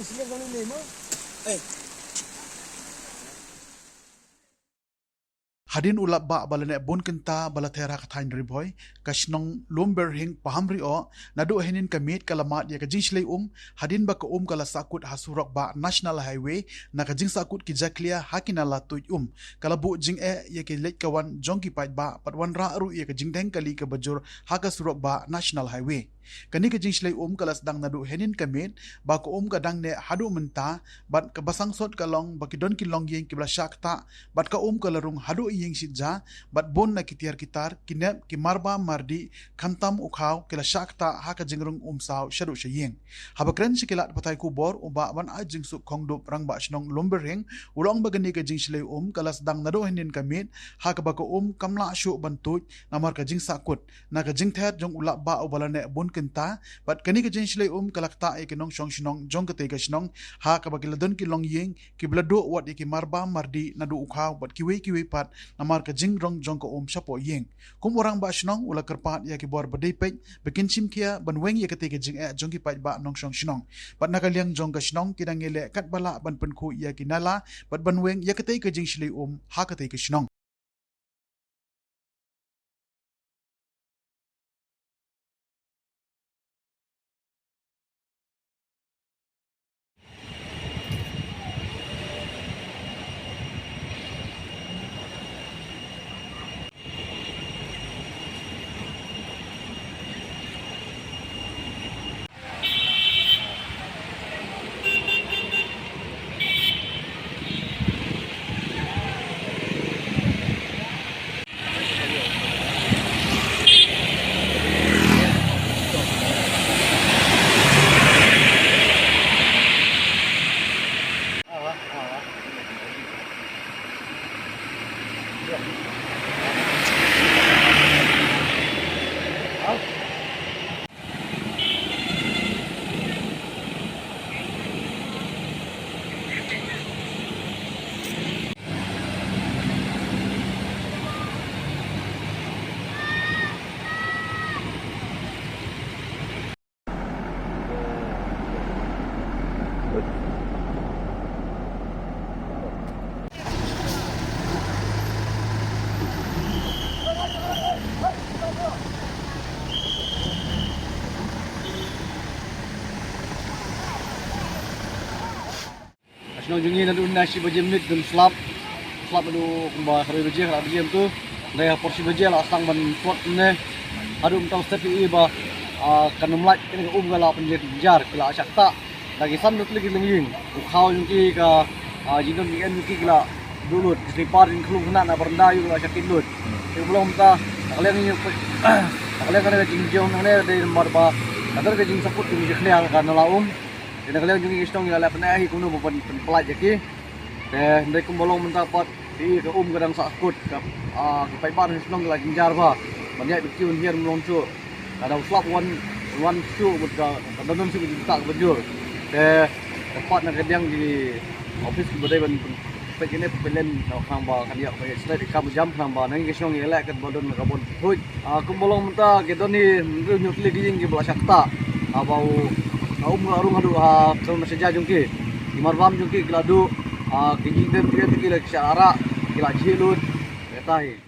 Shlei kami lima. Hadin ulap ba balane Bun Kynta bala Ther katain Ri-Bhoi ka Shnong Lumbyrhing pahamri o nadu henin kamit kalamat ya kajing Shlei hadin ba ka kala sakut hasurok ba National Highway na kajing sakut ki jaklia hakinala tuj kala bu jing ya ki lek kawan jongki pait ba patwan ra ru ya kajing deng kali ka bajur haka surok ba National Highway kani kajing Shlei kala sedang nadu henin kamit ba ka kadang ne hadu menta bat ka basang sot kalong ba ki don ki Longiing ki bla Shah Ktah bat ka kala rung hadu ying sitja bat bon na kitiar kitar kinep ki marba mardi kantam ukhaw kila Shah Ktah haka jingrung saw sharu shaying habakren sikilat patay kubor uba ban ajing su kongdup rang ba Shnong Lumbyrhing ulong bagani ka jing Shlei kala sedang nado henin kamit haka ba ka kamla syu bantuj namar ka jing sakut na ka jing Ther jong ulap ba ubalane Bun Kynta bat kani ka jing Shlei kala kta e kinong Shnong jong ka te ka Shnong haka ba kiladon ki Longiing ki blado wat ki marba mardi nadu ukhaw bat kiwe pat namar ka jing rong jong ka shapo yeng kum orang ba Shnong ula kerpat ya ki bor badai pej bekin sim kia ban weng ya kate ka jing jong ki paj ba nong Shnong bat nakaliang jong ka Shnong kidang ngele kat bala ban penku ya ki nala bat ban weng ya kate ka jing Shlei ha kate ka Shnong Shnong jungi nadu nasi bajem mit dan slap adu kumba hari bajem hari bajem tu daya porsi bajem lah asang ban kuat ne adu mentau sepi ba kanumlat kini gala penjar kala Shah Ktah lagi sam dut lagi Longiing ukhaw jungi ka jinon ni jungi kala dulut selipar in klung na na berenda yu la syakin lut yu belum ta kalian ni kalian kada jingjong ne dari marba kadar ka jing saput ni jkhliang ka nalaum dan kalian jungi Shnong ya lapna hi kuno ban pelaj ki teh ndai kumbolong mendapat di ke kadang sakut ka pai bar Shnong la jinjar ba banyak bikin hier melonco ada uslap one show buka kadang sih tak bejur teh tempat nak kadang di office badai ban pekine pelen khang ba kan ya pa stai di kam jam khang ba nang Shnong ya la kat bodon ka bon hoi kumbolong menta ke doni nyutli ging ki bla Shah Ktah abau arung adu kalau masih jajung ki imarbam jungki geladu kijing dem kira kira syara kila jilut betai